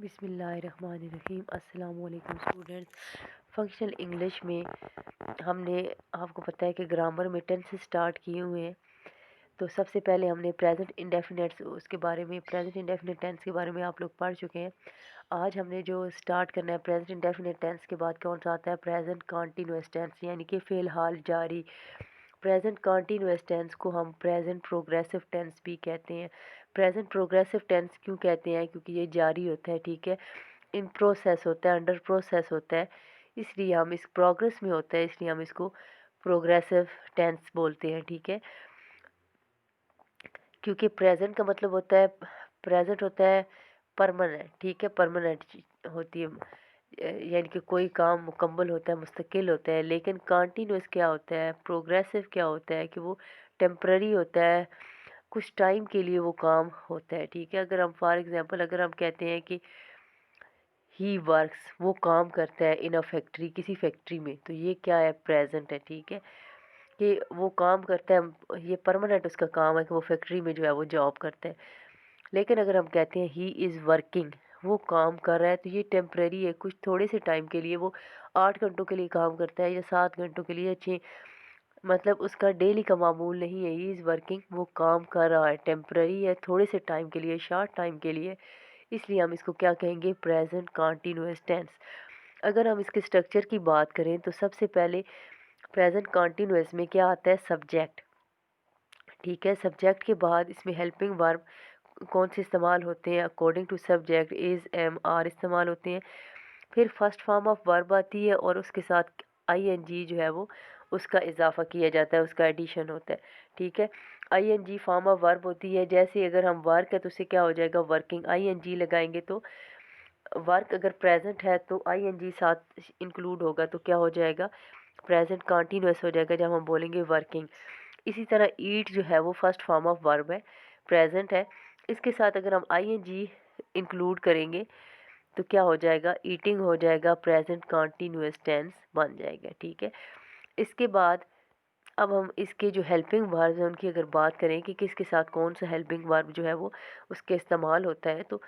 बिस्मिल्लाहिर्रहमानिर्रहीम। अस्सलाम वालेकुम स्टूडेंट्स। फंक्शनल इंग्लिश में हमने आपको पता है कि ग्रामर में टेंस स्टार्ट किए हुए हैं। तो सबसे पहले हमने प्रेजेंट इंडेफिनिट्स उसके बारे में प्रेजेंट इंडेफिनिट टेंस के बारे में आप लोग पढ़ चुके हैं। आज हमने जो स्टार्ट करना है प्रेजेंट इंडेफिनिट टेंस के बाद कौन सा आता है, प्रेजेंट कंटिन्यूअस टेंस, यानी कि फ़िलहाल जारी। प्रेजेंट कंटिन्यूअस टेंस को हम प्रेजेंट प्रोग्रेसिव टेंस भी कहते हैं। प्रेजेंट प्रोग्रेसिव टेंस क्यों कहते हैं, क्योंकि ये जारी होता है, ठीक है, इन प्रोसेस होता है, अंडर प्रोसेस होता है, इसलिए हम इस प्रोग्रेस में होता है, इसलिए हम इसको प्रोग्रेसिव टेंस बोलते हैं, ठीक है। क्योंकि प्रेजेंट का मतलब होता है, प्रेजेंट होता है परमानेंट, ठीक है, परमानेंट होती है, यानी कि कोई काम मुकम्मल होता है, मुस्तकिल होता है। लेकिन कंटिन्यूअस क्या होता है, प्रोग्रेसिव क्या होता है कि वो टेम्पररी होता है, कुछ टाइम के लिए वो काम होता है, ठीक है। अगर हम फॉर एग्जांपल अगर हम कहते हैं कि ही वर्क्स, वो काम करता है इन अ फैक्ट्री, किसी फैक्ट्री में, तो ये क्या है, प्रेजेंट है, ठीक है, कि वो काम करता है, ये परमानेंट उसका काम है कि वो फैक्ट्री में जो है वो जॉब करता है। लेकिन अगर हम कहते हैं ही इज़ वर्किंग, वो काम कर रहा है, तो ये टेम्परेरी है, कुछ थोड़े से टाइम के लिए, वो 8 घंटों के लिए काम करता है या 7 घंटों के लिए या 6, मतलब उसका डेली का मामूल नहीं है। ही इज़ वर्किंग, वो काम कर रहा है, टेम्परेरी है, थोड़े से टाइम के लिए, शॉर्ट टाइम के लिए, इसलिए हम इसको क्या कहेंगे, प्रेजेंट कंटिन्यूअस टेंस। अगर हम इसके स्ट्रक्चर की बात करें तो सबसे पहले प्रेजेंट कंटिन्यूअस में क्या आता है, सब्जेक्ट, ठीक है। सब्जेक्ट के बाद इसमें हेल्पिंग वर्ब कौन से इस्तेमाल होते हैं, according to subject is, am, are इस्तेमाल होते हैं। फिर फर्स्ट फॉर्म ऑफ वर्ब आती है और उसके साथ आईएनजी जो है वो उसका इजाफा किया जाता है, उसका एडिशन होता है, ठीक है। आईएनजी फॉर्म ऑफ वर्ब होती है, जैसे अगर हम वर्क है तो उससे क्या हो जाएगा, वर्किंग, आईएनजी लगाएंगे तो वर्क अगर प्रेजेंट है तो आईएनजी साथ इंक्लूड होगा तो क्या हो जाएगा, प्रेजेंट कंटिन्यूअस हो जाएगा जब हम बोलेंगे वर्किंग। इसी तरह ईट जो है वो फर्स्ट फॉर्म ऑफ वर्ब है, प्रेजेंट है, इसके साथ अगर हम आईएनजी इंक्लूड करेंगे तो क्या हो जाएगा, ईटिंग हो जाएगा, प्रेजेंट कंटिन्यूअस टेंस बन जाएगा, ठीक है। इसके बाद अब हम इसके जो हेल्पिंग वर्ब हैं उनकी अगर बात करें कि किसके साथ कौन सा हेल्पिंग वर्ब जो है वो उसके इस्तेमाल होता है, तो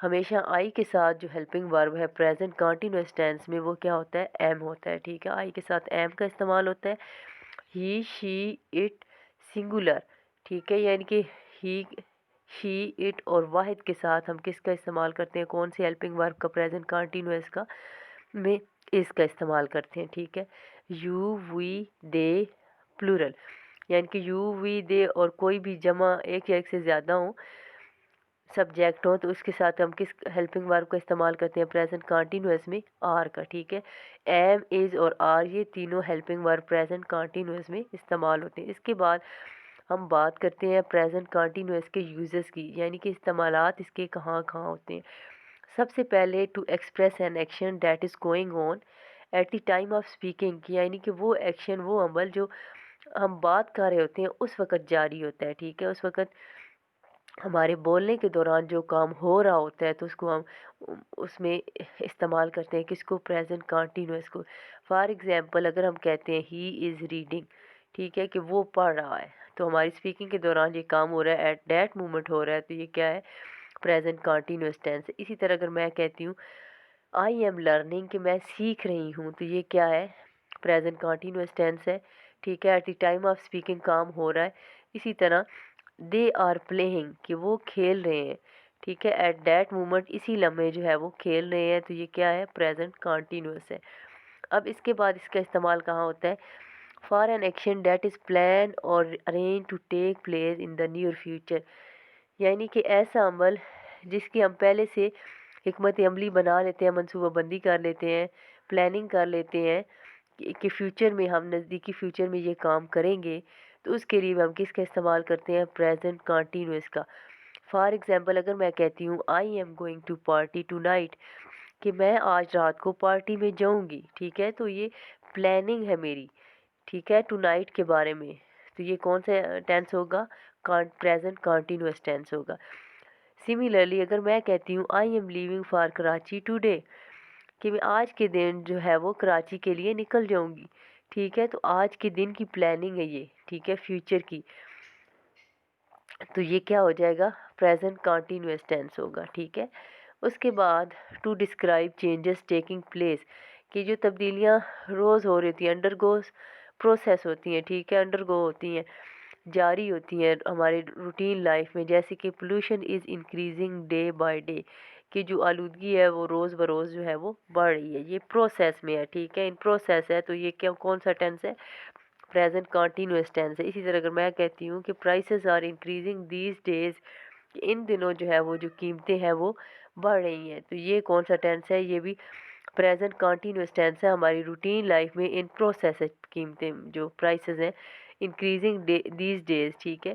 हमेशा आई के साथ जो हेल्पिंग वर्ब है प्रेजेंट कंटिन्यूअस टेंस में वो क्या होता है, एम होता है, ठीक है। आई के साथ एम का इस्तेमाल होता है। ही, शी, इट सिंगुलर, ठीक है, यानी कि ही, शी, इट और वाहिद के साथ हम किसका इस्तेमाल करते हैं, कौन सी हेल्पिंग वर्ब का, प्रेजेंट कंटिन्यूअस का में इसका इस्तेमाल करते हैं, ठीक है। यू, वी, दे प्लूरल, यानी कि यू, वी, दे और कोई भी जमा एक या एक से ज़्यादा हो, सब्जेक्ट हो, तो उसके साथ हम किस हेल्पिंग वर्ब का इस्तेमाल करते हैं, प्रेजेंट कंटिन्यूअस में आर का, ठीक है। एम, इज़ और आर ये तीनों हेल्पिंग वर्ब प्रेजेंट कंटिन्यूअस में इस्तेमाल होते हैं। इसके बाद हम बात करते हैं प्रेजेंट कंटिन्यूअस के यूजेस की, यानी कि इस्तेमालात इसके कहाँ कहाँ होते हैं। सबसे पहले to express an action that is going on at the time of speaking, यानी कि वो एक्शन, वो अमल जो हम बात कर रहे होते हैं उस वक़्त जारी होता है, ठीक है। उस वक़्त हमारे बोलने के दौरान जो काम हो रहा होता है तो उसको हम उसमें इस्तेमाल करते हैं, किसको, प्रेजेंट कंटिन्यूअस को। फॉर एग्जांपल अगर हम कहते हैं ही इज़ रीडिंग, ठीक है, कि वो पढ़ रहा है, तो हमारी स्पीकिंग के दौरान ये काम हो रहा है, एट दैट मोमेंट हो रहा है, तो ये क्या है, प्रेजेंट कंटिन्यूअस टेंस। इसी तरह अगर मैं कहती हूँ आई एम लर्निंग, कि मैं सीख रही हूँ, तो ये क्या है, प्रेजेंट कंटिन्यूअस टेंस है, ठीक है। Eight the time of speaking काम हो रहा है। इसी तरह दे आर प्लेइंग, कि वो खेल रहे हैं, ठीक है, एट दैट मोमेंट, इसी लम्हे जो है वो खेल रहे हैं, तो ये क्या है, प्रेजेंट कंटिन्यूअस है। अब इसके बाद इसका इस्तेमाल कहाँ होता है, for an action that is plan और arrange to take place in the near future, यानी कि ऐसा अमल जिसकी हम पहले से हिकमत अमली बना लेते हैं, मनसूबाबंदी कर लेते हैं, प्लानिंग कर लेते हैं कि फ्यूचर में हम नज़दीकी फ्यूचर में ये काम करेंगे, तो उसके लिए हम किसका इस्तेमाल करते हैं, प्रेजेंट कंटिन्यूअस का। फॉर एग्जांपल अगर मैं कहती हूँ I am going to party tonight, कि मैं आज रात को पार्टी में जाऊँगी, ठीक है, तो ये प्लानिंग है मेरी, ठीक है, टू नाइट के बारे में, तो ये कौन सा टेंस होगा, प्रेजेंट कंटिन्यूअस टेंस होगा। सिमिलरली अगर मैं कहती हूँ I am leaving for Karachi today, कि मैं आज के दिन जो है वो कराची के लिए निकल जाऊंगी, ठीक है, तो आज के दिन की प्लानिंग है ये, ठीक है, फ्यूचर की, तो ये क्या हो जाएगा, प्रेजेंट कंटिन्यूअस टेंस होगा, ठीक है। उसके बाद to describe changes taking place, कि जो तब्दीलियाँ रोज़ हो रही होती हैं, अंडरगोस प्रोसेस होती हैं, ठीक है, अंडरगो होती हैं, जारी होती हैं हमारे रूटीन लाइफ में, जैसे कि pollution is increasing day by day, कि जो आलूदगी है वो रोज़ बरोज़ जो है वो बढ़ रही है, ये प्रोसेस में है, ठीक है, इन प्रोसेस है, तो ये क्या कौन सा टेंस है, प्रेजेंट कंटिन्यूअस टेंस है। इसी तरह अगर मैं कहती हूँ कि prices are increasing these days, इन दिनों जो है वो जो कीमतें हैं वो बढ़ रही हैं, तो ये कौन सा टेंस है, ये भी प्रेजेंट कंटिन्यूअस टेंस है। हमारी रूटीन लाइफ में इन प्रोसेस है, कीमतें जो प्राइसेस हैं इंक्रीजिंग दीज डेज, ठीक है,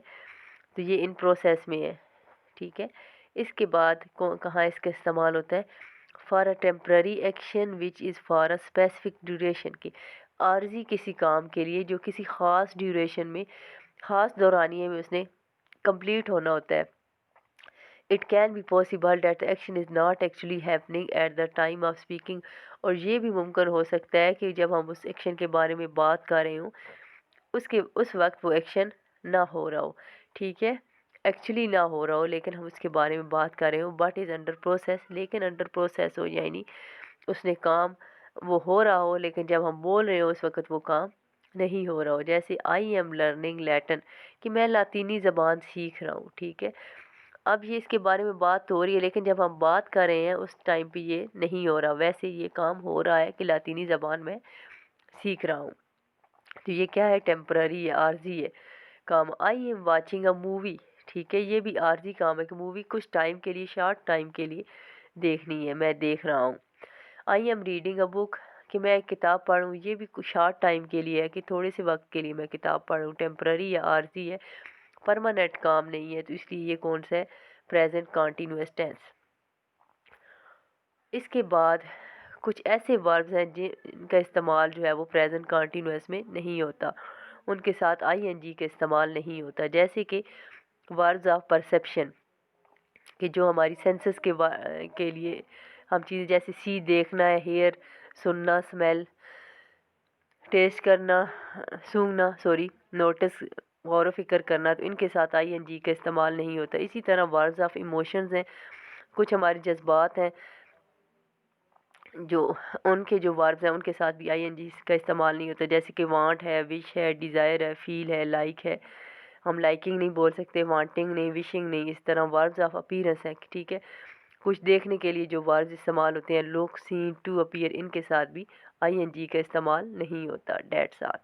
तो ये इन प्रोसेस में है, ठीक है। इसके बाद कहाँ इसका इस्तेमाल होता है, for a temporary action which is for a specific duration, की आर्जी किसी काम के लिए जो किसी ख़ास ड्यूरेशन में, ख़ास दौरानिए में उसने कंप्लीट होना होता है। It can be possible that the action is not actually happening at the time of speaking, और ये भी मुमकिन हो सकता है कि जब हम उस एक्शन के बारे में बात कर रहे हों उसके उस वक्त वो एक्शन ना हो रहा हो, ठीक है, एक्चुअली ना हो रहा हो लेकिन हम उसके बारे में बात कर रहे हो, बट इज़ अंडर प्रोसेस, लेकिन अंडर प्रोसेस हो, यानी उसने काम वो हो रहा हो लेकिन जब हम बोल रहे हो उस वक्त वो काम नहीं हो रहा हो, जैसे आई एम लर्निंग लैटिन, कि मैं लातीनी ज़बान सीख रहा हूँ, ठीक है। अब ये इसके बारे में बात तो हो रही है लेकिन जब हम बात कर रहे हैं उस टाइम पे ये नहीं हो रहा, वैसे ये काम हो रहा है कि लातीनी ज़बान में सीख रहा हूँ, तो ये क्या है, टेम्पररी है, आर्जी है काम। I am watching a movie, ठीक है, ये भी आर्जी काम है कि मूवी कुछ टाइम के लिए, शॉर्ट टाइम के लिए देखनी है, मैं देख रहा हूँ। I am reading a book, कि मैं एक किताब पढ़ रहा हूँ, ये भी कुछ शॉर्ट टाइम के लिए है कि थोड़े से वक्त के लिए मैं किताब पढ़ रहा हूँ, टेम्पररी या आर्जी है, परमानेंट काम नहीं है, तो इसलिए ये कौन सा है, प्रेजेंट कंटिन्यूअस टेंस। इसके बाद कुछ ऐसे वर्ब्स हैं जिनका इस्तेमाल जो है वो प्रेजेंट कंटिन्यूअस में नहीं होता, उनके साथ आईएनजी का इस्तेमाल नहीं होता, जैसे कि वर्ब्स ऑफ परसेप्शन, कि जो हमारी सेंसेस के लिए हम चीज़ें जैसे सी देखना है, हेयर सुनना, स्मेल टेस्ट करना, सूंघना, सॉरी नोटिस गौर व फिक्र करना, तो इनके साथ आईएनजी का इस्तेमाल नहीं होता। इसी तरह वर्ड्स ऑफ इमोशंस हैं, कुछ हमारे जज्बात हैं जो उनके जो वर्ब्स हैं उनके साथ भी आईएनजी का इस्तेमाल नहीं होता, जैसे कि वांट है, विश है, डिज़ायर है, फील है, लाइक है, हम लाइकिंग नहीं बोल सकते, वांटिंग नहीं, विशिंग नहीं। इस तरह वर्ब्स ऑफ अपीयरेंस है, ठीक है, कुछ देखने के लिए जो वर्ब्स इस्तेमाल होते हैं, लुक, सीन, टू, अपीयर, इनके साथ भी आईएनजी का इस्तेमाल नहीं होता। That's all.